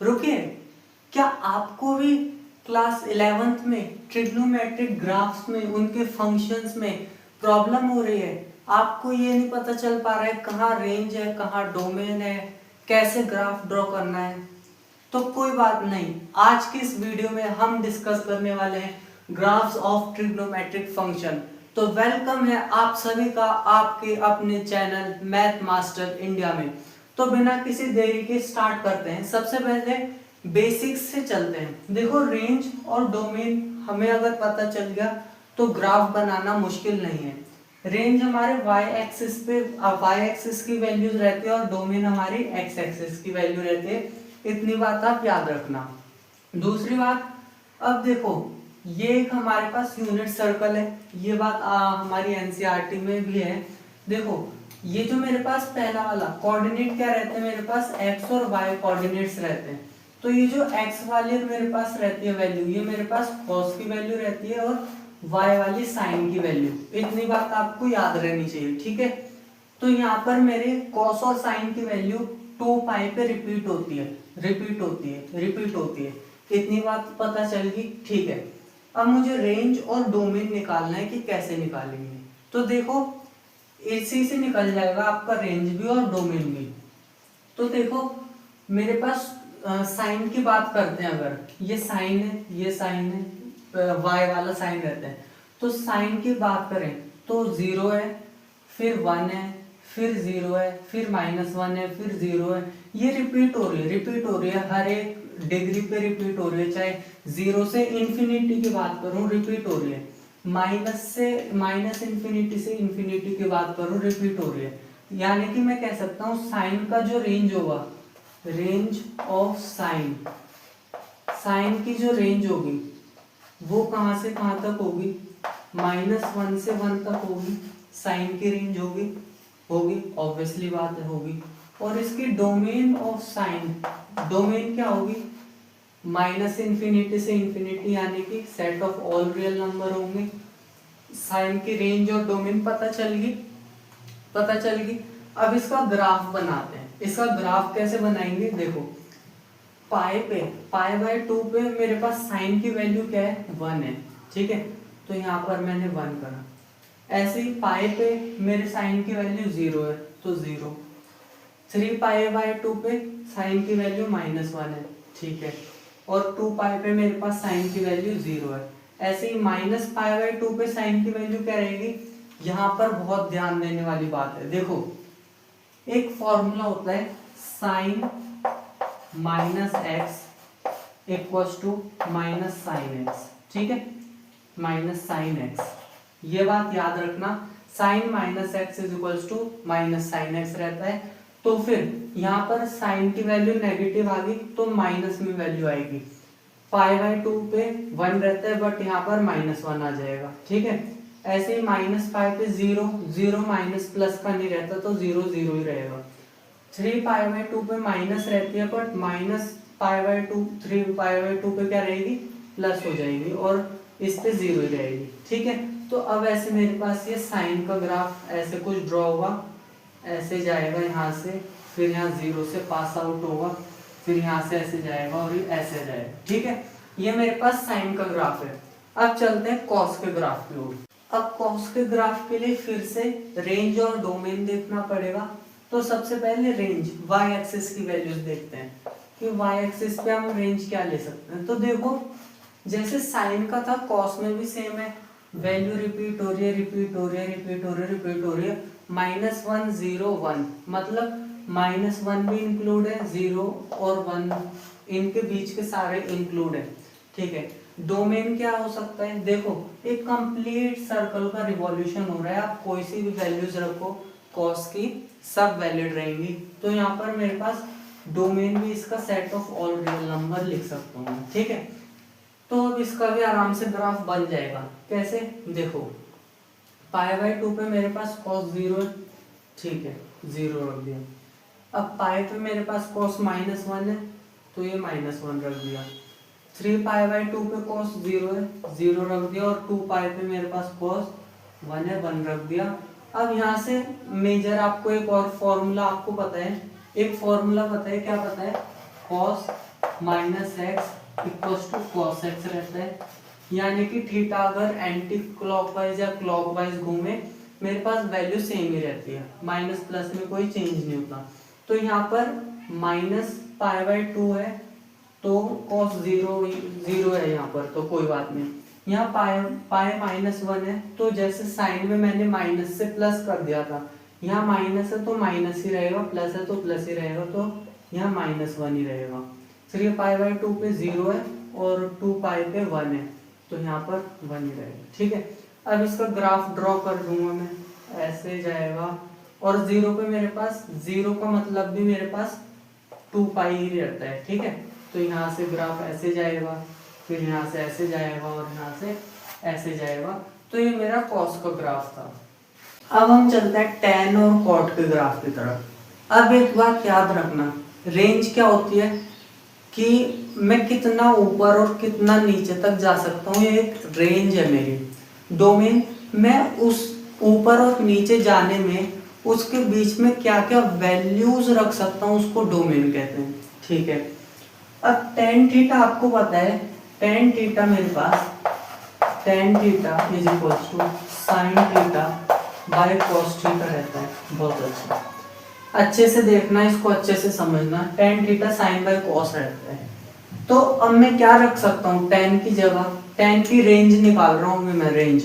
रुकिए, क्या आपको भी क्लास 11th में ट्रिग्नोमेट्रिक ग्राफ्स में उनके फंक्शंस में प्रॉब्लम हो रही है? आपको ये नहीं पता चल पा रहा है कहाँ रेंज है, कहाँ डोमेन है, कैसे ग्राफ ड्रॉ करना है? तो कोई बात नहीं, आज की इस वीडियो में हम डिस्कस करने वाले हैं ग्राफ्स ऑफ ट्रिग्नोमेट्रिक फंक्शन। तो वेलकम है आप सभी का आपके अपने चैनल मैथ मास्टर इंडिया में। तो बिना किसी देरी के स्टार्ट करते हैं। सबसे पहले बेसिक्स से चलते हैं। देखो, रेंज और डोमेन हमें अगर पता चल गया तो ग्राफ बनाना मुश्किल नहीं है। रेंज हमारे y एक्सिस पे y एक्सिस की वैल्यूज रहती है और डोमेन हमारी x एक्सिस की वैल्यू रहती है। इतनी बात आप याद रखना। दूसरी बात, अब देखो, ये एक हमारे पास यूनिट सर्कल है, ये बात हमारी एनसीईआरटी में भी है। देखो, ये जो मेरे पास पहला वाला कोऑर्डिनेट क्या रहते हैं, मेरे पास x और y कोऑर्डिनेट्स रहते हैं। तो ये जो x वाली मेरे पास रहती है वैल्यू, ये मेरे पास cos की वैल्यू रहती है और y वाली sin की वैल्यू। इतनी बात आपको याद रहनी चाहिए, ठीक है। तो यहाँ पर मेरे cos और sin की वैल्यू 2 पाई पे रिपीट होती है। इतनी बात पता चल गई, ठीक है। अब मुझे रेंज और डोमेन निकालना है कि कैसे निकालेंगे। तो देखो, इसी से निकल जाएगा आपका रेंज भी और डोमेन भी। तो देखो, मेरे पास साइन की बात करते हैं। अगर ये साइन है, ये साइन है, वाई वाला साइन रहता है, तो साइन की बात करें तो 0 है, फिर 1 है, फिर 0 है, फिर -1 है, फिर 0 है। ये रिपीट हो रही है, हर एक डिग्री पे रिपीट हो रही है। चाहे 0 से इंफिनिटी की बात करूं, रिपीट हो रही है। माइनस इंफिनिटी से इंफिनिटी की बात करूं, रिपीट हो रही है। यानी कि मैं कह सकता हूं साइन का जो रेंज होगा, रेंज ऑफ साइन, साइन की जो रेंज होगी वो कहां से कहां तक होगी, -1 से 1 तक होगी। साइन की रेंज होगी ऑब्वियसली बात है, होगी। और इसकी डोमेन ऑफ साइन, डोमेन क्या होगी, -इंफिनिटी से इंफिनिटी, यानी कि set of all real number होंगे। साइन की रेंज और डोमेन पता चल गई। अब इसका ग्राफ बनाते हैं। इसका ग्राफ कैसे बनाएंगे, देखो, पाई/2 पे मेरे पास साइन की वैल्यू क्या है, 1 है, ठीक है। तो यहाँ पर मैंने 1 करा। ऐसे ही पाई पे मेरे साइन की वैल्यू 0 है, तो 0। 3π/2 पे साइन की वैल्यू -1 है, ठीक है। और 2π पे मेरे पास साइन की वैल्यू 0 है। ऐसे ही -π/2 पे साइन की वैल्यू क्या रहेगी। यहाँ पर बहुत ध्यान देने वाली बात है। देखो, एक फॉर्मूला होता है sine -x equals to -sin x, ठीक है, -sin x। ये बात याद रखना, sin -x is equals to -sin x रहता है। तो फिर यहाँ पर साइन की वैल्यू नेगेटिव आ गई तो माइनस में वैल्यू आएगी। π/2 पे 1 रहता है, बट यहाँ पर -1 आ जाएगा, ठीक है। ऐसे ही -π पे 0 माइनस प्लस का नहीं रहता, तो 0 0 ही रहेगा। 3π/2 पे माइनस रहती है, बट -π/2 3π/2 पे क्या रहेगी, प्लस हो जाएगी, और इस पे 0 ही रहेगी, ठीक है। तो अब ऐसे मेरे पास ये साइन का ग्राफ ऐसे कुछ ड्रॉ होगा, ऐसे जाएगा यहाँ से, फिर यहाँ 0 से पास आउट होगा, फिर यहाँ से ऐसे जाएगा और ये ऐसे जाएगा, ठीक है। ये मेरे पास साइन का ग्राफ है। अब चलते हैं कॉस के ग्राफ की ओर। अब कॉस के ग्राफ के लिए फिर से रेंज और डोमेन देखना पड़ेगा। तो सबसे पहले रेंज, वाई एक्सिस की वैल्यूज देखते हैं कि वाई एक्सिस पे हम रेंज क्या ले सकते हैं। तो देखो, जैसे साइन का था, कॉस में भी सेम है, वैल्यू रिपीट हो रही है, -1 0 1, मतलब -1 भी इंक्लूड है, 0 और 1 इनके बीच के सारे इंक्लूड है, ठीक है। डोमेन क्या हो सकता है, देखो, एक कंप्लीट सर्कल का रिवॉल्यूशन हो रहा है, आप कोई सी भी वैल्यूज रखो कॉस की, सब वैलिड रहेंगी। तो यहाँ पर मेरे पास डोमेन भी इसका set of all real number लिख सकता हूँ, ठीक है। तो अब इसका भी आराम से ग्राफ बन जाएगा। कैसे, देखो, π/2 पे मेरे पास cos 0 है, ठीक है, 0 रख दिया। अब पाई पे मेरे पास cos -1 है, तो ये -1 रख दिया। 3π/2 पे cos 0 है, 0 रख दिया, और 2π पे मेरे पास cos 1 है, 1 रख दिया। अब यहाँ से मेजर आपको एक और फॉर्मूला आपको पता है, एक फॉर्मूला पता है, क्या पता है, cos minus x equals to cos x रहता है, यानी कि थीटा अगर एंटी क्लॉकवाइज या क्लॉकवाइज घूमे मेरे पास वैल्यू सेम ही रहती है, माइनस प्लस में कोई चेंज नहीं होता। तो यहाँ पर माइनस पाई बाई 2 है तो कॉस जीरो है यहाँ पर, तो कोई बात नहीं। यहाँ पाई माइनस 1 है तो जैसे साइन में मैंने माइनस से प्लस कर दिया था, यहाँ माइनस है तो माइनस ही रहेगा, प्लस है तो प्लस ही रहेगा, तो यहाँ माइनस 1 ही रहेगा। फिर ये पाई बाई 2 पे 0 है और 2 पाई पे 1 है, तो यहाँ पर 1 ही रहेगा। ठीक है, अब इसका ग्राफ ड्रॉ कर दूंगा मैं, ऐसे जाएगा और 0 पे मेरे पास 0 का मतलब भी मेरे पास 2 पाई ही रहता है। ठीक है, तो यहाँ से ग्राफ ऐसे जाएगा, फिर यहाँ से ऐसे जाएगा और यहाँ से ऐसे जाएगा, तो ये मेरा कॉस का ग्राफ था। अब हम चलते हैं टेन और कॉट के ग्राफ की तरफ। अब एक बात याद रखना, रेंज क्या होती है कि मैं कितना ऊपर और कितना नीचे तक जा सकता हूँ, ये एक रेंज है मेरी। डोमेन, मैं उस ऊपर और नीचे जाने में उसके बीच में क्या क्या वैल्यूज रख सकता हूँ, उसको डोमेन कहते हैं। ठीक है, अब टेन थीटा आपको पता है, टेन थीटा मेरे पास tan theta is equals to sine theta by cos theta रहता है। बहुत अच्छा, अच्छे से देखना, इसको अच्छे से समझना, tan theta sine by cos रहता है। तो अब मैं क्या रख सकता हूँ टेन की जगह, टेन की रेंज निकाल रहा हूँ मैं रेंज,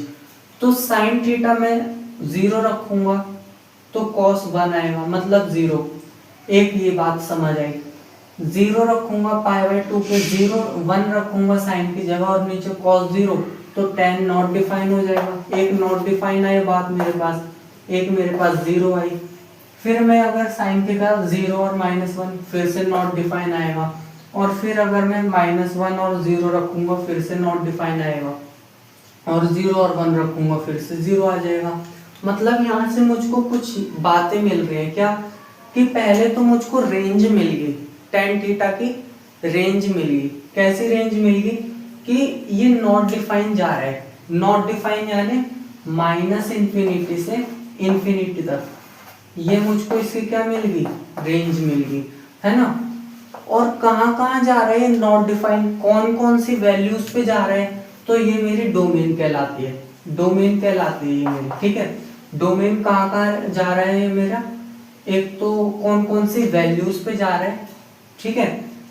तो साइन थीटा में 0 रखूंगा तो कॉस 1 आएगा, मतलब 0। एक ये बात समझ आई। 0 रखूंगा पाई बाई 2 पे 0 1 रखूंगा साइन की जगह और नीचे कॉस 0, तो टेन नॉट डिफाइन हो जाएगा। एक नॉट डिफाइन आई बात मेरे पास, एक मेरे पास 0 आई। फिर मैं अगर साइन की जगह 0 और -1 फिर से नॉट डिफाइन आएगा, और फिर अगर मैं -1 और 0 रखूंगा फिर से नॉट डिफाइन आएगा, और 0 और 1 रखूंगा फिर से 0 आ जाएगा। मतलब यहाँ से मुझको कुछ बातें मिल रही है क्या, कि पहले तो मुझको रेंज मिल गई, टेन थीटा की रेंज मिल गई। कैसी रेंज मिल गई कि ये नॉट डिफाइन जा रहा है, नॉट डिफाइन यानी माइनस इंफिनिटी से इंफिनिटी तक, ये मुझको इसकी क्या मिल गई, रेंज मिल गई, है ना। और कहाँ कहाँ जा रहा है नॉट डिफाइन, कौन कौन सी वैल्यूज पे जा रहा है, तो ये मेरी डोमेन कहलाती है, डोमेन कहलाती है ये मेरी। ठीक है, डोमेन कहाँ कहाँ जा रहा है ये मेरा, एक तो कौन कौन सी वैल्यूज पे जा रहा है। ठीक है,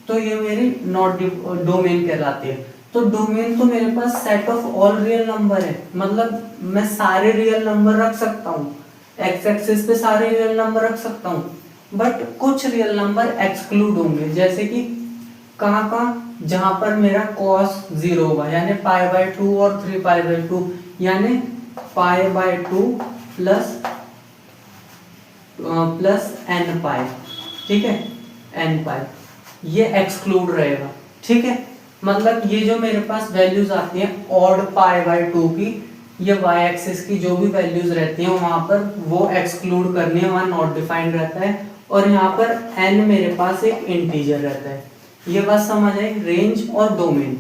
तो ये मेरी नॉट डोमेन कहलाती है। तो डोमेन तो मेरे पास set of all real number है, मतलब मैं सारे रियल नंबर रख सकता हूँ, एक्स एक्सिस पे सारे रियल नंबर रख सकता हूँ, बट कुछ रियल नंबर एक्सक्लूड होंगे, जैसे कि कहाँ कहाँ, जहां पर मेरा cos 0 होगा, यानी पाई बाई 2 और 3 पाई बाई 2, यानी पाई बाई 2 प्लस n पाई। ठीक है, n पाई ये एक्सक्लूड रहेगा। ठीक है, मतलब ये जो मेरे पास वैल्यूज आती हैं ऑड पाई बाई 2 की, ये y एक्सिस की जो भी वैल्यूज रहती हैं वहां पर वो एक्सक्लूड करनी है, वहां नॉट डिफाइंड रहता है, और यहाँ पर n मेरे पास एक इंटीजर रहता है। ये बात समझ आई, रेंज और डोमेन।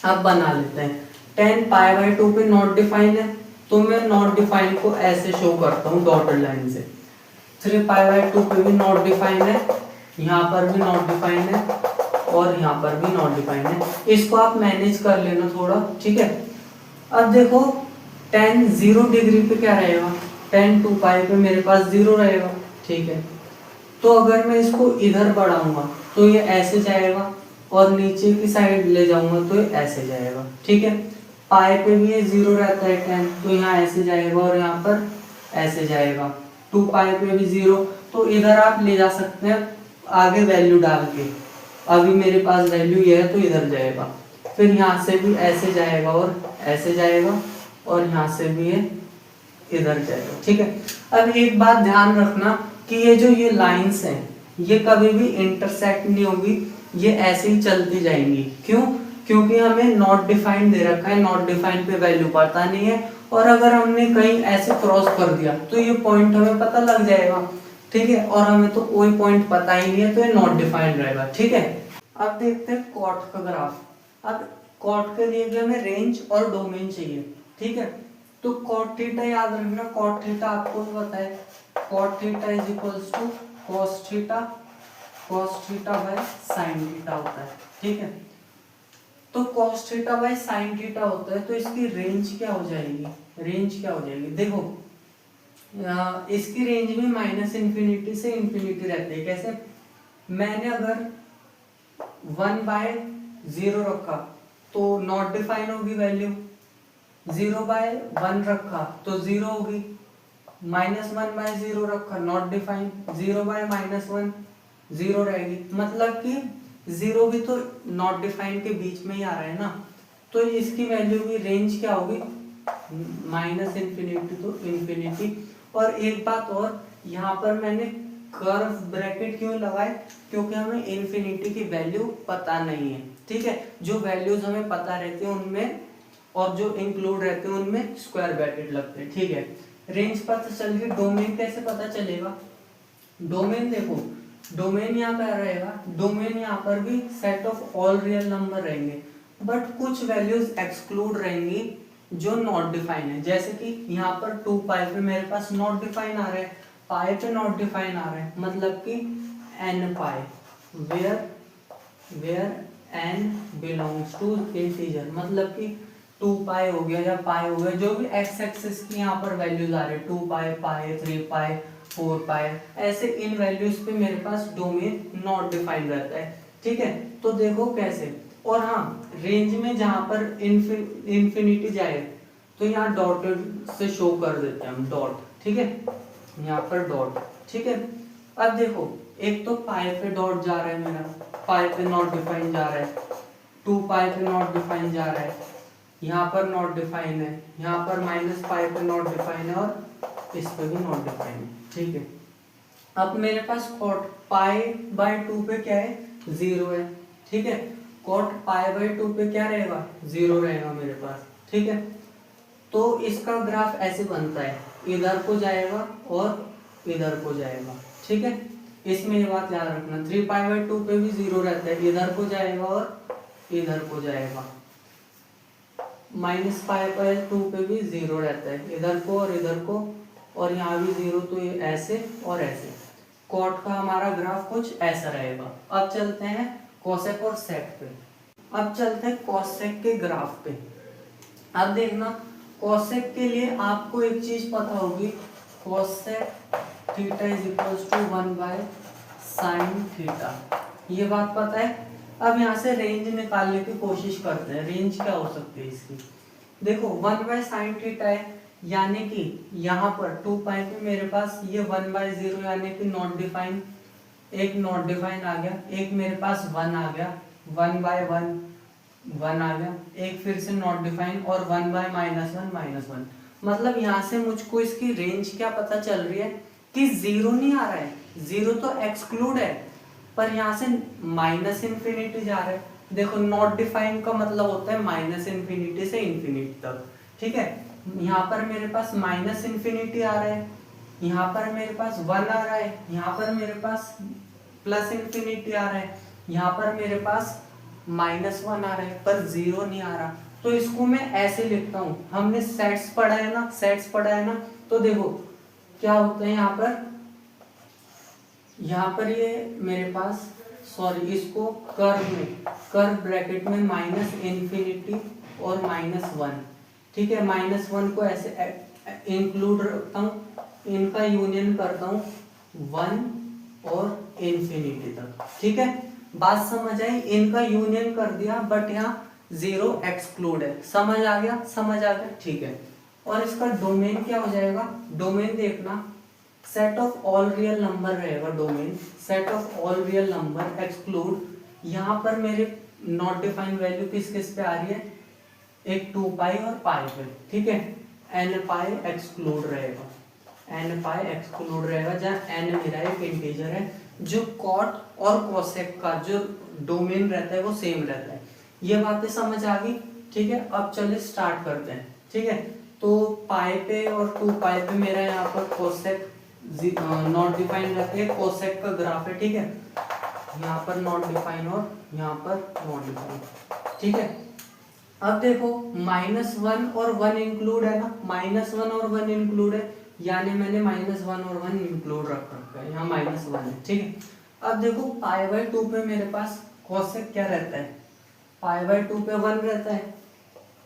अब बना लेते हैं, 10 पाई बाई 2 पे नॉट डिफाइन है, तो मैं नॉट डिफाइन को ऐसे शो करता हूँ डॉटेड लाइन से। 3 पाई बाई 2 पे भी नॉट डिफाइन है, यहाँ पर भी नॉट डिफाइन है, और यहाँ पर भी नॉट डिफाइन है। इसको आप मैनेज कर लेना थोड़ा। ठीक है, अब देखो tan 0 डिग्री पे क्या रहेगा, tan 2 पाई पे मेरे पास 0 रहेगा। ठीक है, तो अगर मैं इसको इधर बढ़ाऊंगा तो ये ऐसे जाएगा, और नीचे की साइड ले जाऊंगा तो ये ऐसे जाएगा। ठीक है, पाई पे भी ये 0 रहता है tan, तो यहाँ ऐसे जाएगा और यहाँ पर ऐसे जाएगा। 2 पाई पे भी 0, तो इधर आप ले जा सकते हैं आगे वैल्यू डाल के, अभी मेरे पास वैल्यू ये है तो इधर जाएगा, फिर यहाँ से भी ऐसे जाएगा और ऐसे जाएगा, और यहाँ से भी ये इधर जाएगा। ठीक है, अब एक बात ध्यान रखना कि ये जो ये लाइंस हैं ये कभी भी इंटरसेक्ट नहीं होगी, ये ऐसे ही चलती जाएंगी। क्यों, क्योंकि हमें नॉट डिफाइंड दे रखा है, नॉट डिफाइंड पे वैल्यू पता नहीं है, और अगर हमने कहीं ऐसे क्रॉस कर दिया तो ये पॉइंट हमें पता लग जाएगा। ठीक है, और हमें तो कोई पॉइंट पता ही नहीं है, तो ये नॉट डिफाइंड रहेगा। ठीक है, अब देखते हैं कॉट का ग्राफ। अब कॉट के लिए भी हमें रेंज और डोमेन चाहिए। ठीक है, तो कॉट थीटा याद रखना, कॉट थीटा आपको पता है, cot theta is equals to cos theta cos theta by sin theta होता है, ठीक है। तो cos theta by sin theta होता है, तो इसकी रेंज क्या हो जाएगी, रेंज क्या हो जाएगी, देखो इसकी रेंज में माइनस इन्फिनिटी से इन्फिनिटी रहती है। कैसे, मैंने अगर 1/0 रखा तो नॉट डिफाइन होगी वैल्यू, 0/1 रखा तो 0 होगी, -1/0 रखा नॉट डिफाइन, 0/-1 0 रहेगी। मतलब कि 0 भी तो नॉट डिफाइन के बीच में ही आ रहा है ना, तो इसकी वैल्यू की रेंज क्या होगी, -इन्फिनिटी टू इन्फिनिटी। और एक बात और, यहाँ पर मैंने कर्व ब्रैकेट क्यों लगाए, क्योंकि हमें इन्फिनिटी की वैल्यू पता नहीं है, ठीक है। जो वैल्यूज हमें पता रहती है उनमें, और जो इंक्लूड रहते हैं उनमें स्क्वायर ब्रैकेट लगते हैं, ठीक है। रेंज पता चल गई, डोमेन कैसे पता चलेगा, डोमेन देखो, डोमेन यहाँ पे रहेगा, डोमेन यहाँ पर भी set of all real number रहेंगे, बट कुछ वैल्यूज एक्सक्लूड रहेंगी जो नॉट डिफाइन है। जैसे कि यहाँ पर 2 पाई पे मेरे पास नॉट डिफाइन आ रहा है, पाई पे नॉट डिफाइन आ रहा है, मतलब कि n पाई, where n belongs to integer, मतलब कि 2 पाई हो गया या पाई हो गया, जो भी एक्स एक्सिस की यहाँ पर वैल्यूज आ रहे हैं, 2 पाई, पाई, 3 पाई, 4 पाई, ऐसे इन वैल्यूज पे मेरे पास डोमेन नॉट डिफाइन रहता है, ठीक है। तो देखो कैसे, और हाँ, रेंज में जहां पर इन्फिनिटी जाए तो यहाँ डॉटेड से शो कर देते हैं हम, डॉट, ठीक है, यहाँ पर डॉट, ठीक है। अब देखो, एक तो पाई पे डॉट जा रहा है मेरा, पाई पे नॉट डिफाइन जा रहा है, 2 पाई पे नॉट डिफाइन जा रहा है, यहाँ पर नॉट डिफाइन है, यहाँ पर -पाई पे नॉट डिफाइन है, और इस पे भी नॉट डिफाइन है, ठीक है। अब मेरे पास कॉट पाई/2 पे क्या है, 0 है, ठीक है। कॉट पाई/2 पे क्या रहेगा, 0 रहेगा मेरे पास, ठीक है। तो इसका ग्राफ ऐसे बनता है, इधर को जाएगा और इधर को जाएगा, ठीक है। इसमें ये बात याद रखना, 3 पाई/2 पे भी 0 रहता है, इधर को जाएगा और इधर को जाएगा। -पाई/2 पे भी 0 रहता है, इधर को और इधर को, और यहाँ भी 0, तो ये ऐसे और ऐसे। कॉट का हमारा ग्राफ कुछ ऐसा रहेगा। अब चलते हैं कोसेक और सेक पे। अब चलते हैं कोसेक के ग्राफ पे। अब देखना, कोसेक के लिए आपको एक चीज पता होगी, cosec theta is equals to 1/sin theta, ये बात पता है। अब यहाँ से रेंज निकालने की कोशिश करते हैं, रेंज क्या हो सकती है इसकी। देखो 1/sin थीटा है, यानी कि यहाँ पर 2 पाई पे मेरे पास ये 1/0 यानी कि नॉट डिफाइन, एक नॉट डिफाइन आ गया, एक मेरे पास 1 आ गया, 1/1 1 आ गया, एक फिर से नॉट डिफाइन, और 1/-1 मतलब यहाँ से मुझको इसकी रेंज क्या पता चल रही है कि 0 नहीं आ रहा है, 0 तो एक्सक्लूड है, पर यहाँ से -इन्फिनिटी जा रहा है। देखो नॉट डिफाइन का मतलब होता है -इन्फिनिटी से इन्फिनिटी तक, ठीक है। यहाँ पर मेरे पास -इन्फिनिटी आ रहा है, यहाँ पर मेरे पास 1 आ रहा है, यहाँ पर मेरे पास +इन्फिनिटी आ रहा है, यहाँ पर मेरे पास -1 आ रहा है, पर 0 नहीं आ रहा। तो इसको मैं ऐसे लिखता हूँ, हमने सेट्स पढ़ा है ना, सेट्स पढ़ा है ना, तो देखो क्या होता है यहाँ पर ये मेरे पास, सॉरी, इसको कर्व ब्रैकेट में -इन्फिनिटी और -1, ठीक है, -1 को ऐसे इंक्लूड रखता हूँ, इनका यूनियन करता हूँ 1 और इन्फिनिटी तक, ठीक है। बात समझ आई, इनका यूनियन कर दिया, बट यहाँ 0 एक्सक्लूड है, समझ आ गया, समझ आ गया, ठीक है। और इसका डोमेन क्या हो जाएगा, डोमेन देखना, set of all real number रहेगा domain, set of all real number exclude, यहाँ पर मेरे नॉट डिफाइंड वैल्यू किस किस पे आ रही है, एक 2 पाई और पाई पे, ठीक है। n पाई एक्सक्लूड रहेगा, n पाई एक्सक्लूड रहेगा, जहाँ n मेरा एक इंटीजर है। जो कॉट और कोसेक का जो डोमेन रहता है वो सेम रहता है। ये बातें समझ आ गई, ठीक है। अब चलिए स्टार्ट करते हैं, ठीक है। तो पाई पे और 2 पाई पे मेरा यहाँ पर कोसेक नॉट डिफाइन रहते हैं, कोसेक का ग्राफ है, ठीक है। यहाँ पर नॉट डिफाइन और यहाँ पर नॉट डिफाइन, ठीक है। अब देखो -1 और 1 इंक्लूड है ना, -1 और 1 इंक्लूड है, यानी मैंने -1 और 1 इंक्लूड रख रखा है, यहाँ -1 है, ठीक है। अब देखो पाई बाय 2 पे मेरे पास कोसेक क्या रहता है, पाई बाय 2 पे 1 रहता है,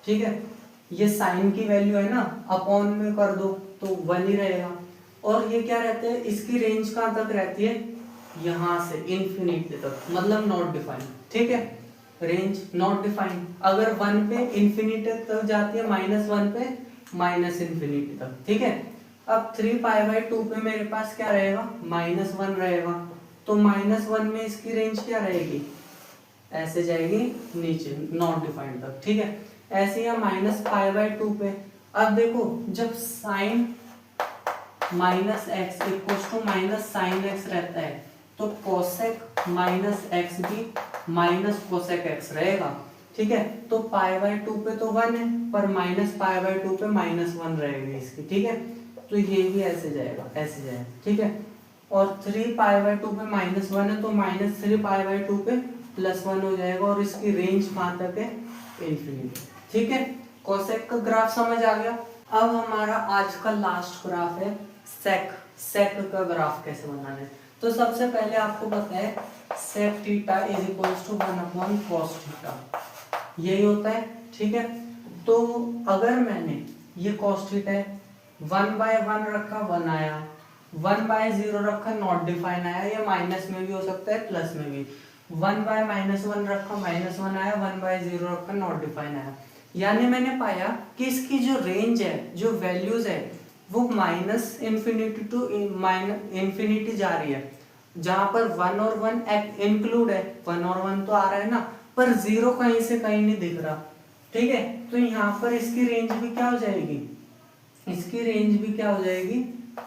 ठीक है। ये साइन की वैल्यू है ना, अपॉन में कर दो तो 1 ही रहेगा। और ये क्या रहता है, इसकी रेंज कहाँ तक रहती है, यहाँ से इन्फिनिटी तक, मतलब नॉट डिफाइंड, ठीक है। रेंज नॉट डिफाइंड, अगर 1 पे इन्फिनिटी तक जाती है, -1 पे माइनस इन्फिनिटी तक, ठीक है। अब 3 पाई बाय 2 पे मेरे पास क्या रहेगा, -1 रहेगा, तो -1 में इसकी रेंज क्या रहेगी, ऐसे जाएगी नीचे नॉट डिफाइंड तक, ठीक है। ऐसे ही -पाई बाय 2 पे, अब देखो जब sine -x equals to -sin x रहता है तो कोसेक -x भी कोसेक x रहेगा, ठीक है। तो पाई बाय 2 पे तो 1 है, पर पाई बाय 2 पे -1 रहेगी इसकी, ठीक है। तो ये भी ऐसे जाएगा, ऐसे जाएगा, ठीक है। और 3 पाई बाय 2 पे -1 है, तो -3 पाई बाय 2 पे +1 हो जाएगा, और इसकी रेंज कहाँ तक है, इन्फिनिटी, ठीक है। कोसेक का ग्राफ समझ आ गया। अब हमारा आज का लास्ट ग्राफ है सेक। सेक का ग्राफ कैसे बनाना है, तो सबसे पहले आपको पता है sec theta is equals to 1 cos theta, यही होता है, ठीक है। तो अगर मैंने ये cos थीटा है, 1/1 रखा 1 आया, 1/0 रखा नॉट डिफाइन आया, ये माइनस में भी हो सकता है प्लस में भी, 1/-1 रखा -1 आया, 1/0 रखा नॉट डिफाइन आया। यानी मैंने पाया कि इसकी जो रेंज है, जो वैल्यूज है, वो -इन्फिनिटी टू इन्फिनिटी जा रही है, जहां पर 1 और 1 इंक्लूड है, 1 और 1 तो आ रहा है ना, पर 0 कहीं से कहीं नहीं दिख रहा, ठीक है। तो यहाँ पर इसकी रेंज भी क्या हो जाएगी, इसकी रेंज भी क्या हो जाएगी,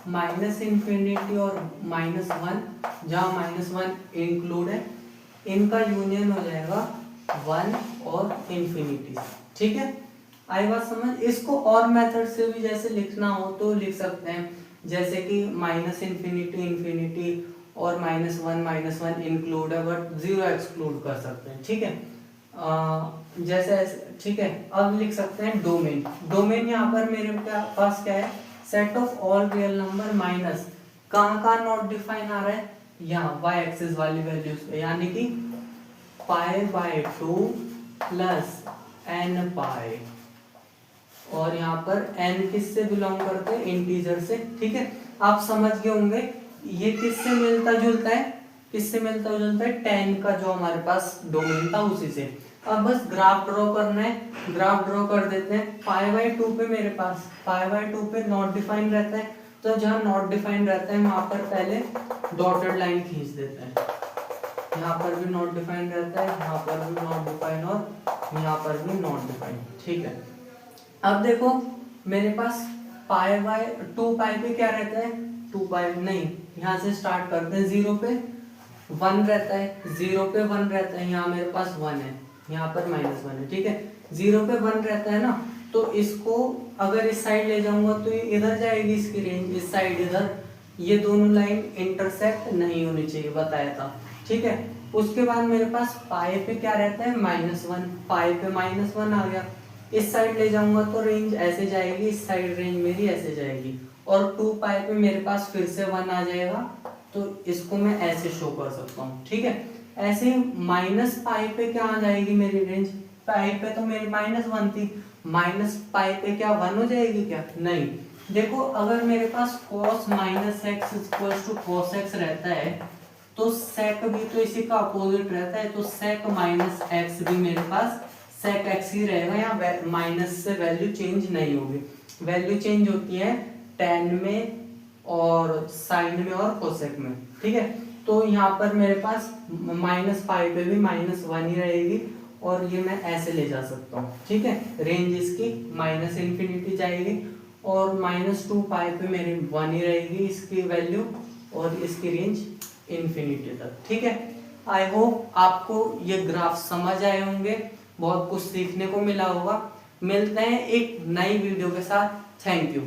-इन्फिनिटी और -1, जहाँ -1 इंक्लूड है, इनका यूनियन हो जाएगा 1 और इन्फिनिटी, ठीक है। आई बात समझ। इसको और मेथड से भी जैसे लिखना हो तो लिख सकते हैं, जैसे कि -इन्फिनिटी इन्फिनिटी और -1 इंक्लूड है बट 0 एक्सक्लूड कर सकते हैं, ठीक है। जैसे, ठीक है। अब लिख सकते हैं डोमेन। डोमेन यहाँ पर मेरे पास क्या है, set of all real number minus कहाँ नॉट डिफाइन आ रहा है, यहाँ y एक्सिस वाली वैल्यूज पे, यानी कि पाई बाय 2 प्लस n पाई, और यहाँ पर n किससे बिलोंग करते हैं, इंटीजर से, ठीक है। आप समझ गए होंगे ये किससे मिलता जुलता है, किससे मिलता जुलता है, 10 का जो हमारे पास डोमेन था उसी से। अब बस ग्राफ ड्रॉ करना है, ग्राफ ड्रॉ कर देते हैं। पाई बाय 2 पे मेरे पास, पाई बाय 2 पे नॉट डिफाइन रहता है, तो जहाँ नॉट डिफाइन रहता है वहां पर पहले डॉटेड लाइन खींच देते हैं, यहाँ पर भी नॉट डिफाइन रहता है, यहाँ पर भी नॉट डिफाइन, और यहाँ पर भी नॉट डिफाइन, ठीक है। अब देखो मेरे पास पाई बाय 2 पाई पे क्या रहता है, 2 पाई नहीं, यहाँ से स्टार्ट करते हैं, 0 पे 1 रहता है, 0 पे 1 रहता है, यहाँ मेरे पास 1 है, यहाँ पर -1 है, ठीक है। 0 पे 1 रहता है ना, तो इसको अगर इस साइड ले जाऊंगा तो ये इधर जाएगी, इसकी रेंज इस साइड इधर, ये दोनों लाइन इंटरसेक्ट नहीं होनी चाहिए, बताया था, ठीक है। उसके बाद मेरे पास पाई पे क्या रहता है, -1, पाई पे -1 आ गया, इस साइड ले जाऊंगा तो रेंज ऐसे जाएगी, इस साइड रेंज मेरी ऐसे जाएगी, और 2 पाई पे मेरे पास फिर से 1 आ जाएगा, तो इसको मैं ऐसे शो कर सकता हूँ, ठीक है। ऐसे ही -पाई पे क्या आ जाएगी मेरी रेंज, पाई पे तो मेरी -1 थी, -पाई पे क्या 1 हो जाएगी क्या, नहीं। देखो अगर मेरे पास cos -x equals to cos x रहता है, तो sec भी तो इसी का अपोजिट रहता है, तो sec -x भी मेरे पास sec x ही रहेगा, यहाँ माइनस से वैल्यू चेंज नहीं होगी, वैल्यू चेंज होती है tan में और sin में और cosec में, ठीक है। तो यहाँ पर मेरे पास -पाई पे भी -1 ही रहेगी, और ये मैं ऐसे ले जा सकता हूँ, ठीक है। रेंज इसकी -इन्फिनिटी जाएगी, और -2 पाई पे मेरी 1 ही रहेगी इसकी वैल्यू, और इसकी रेंज इन्फिनिटी तक, ठीक है। आई होप आपको ये ग्राफ समझ आए होंगे, बहुत कुछ सीखने को मिला होगा। मिलते हैं एक नई वीडियो के साथ, थैंक यू।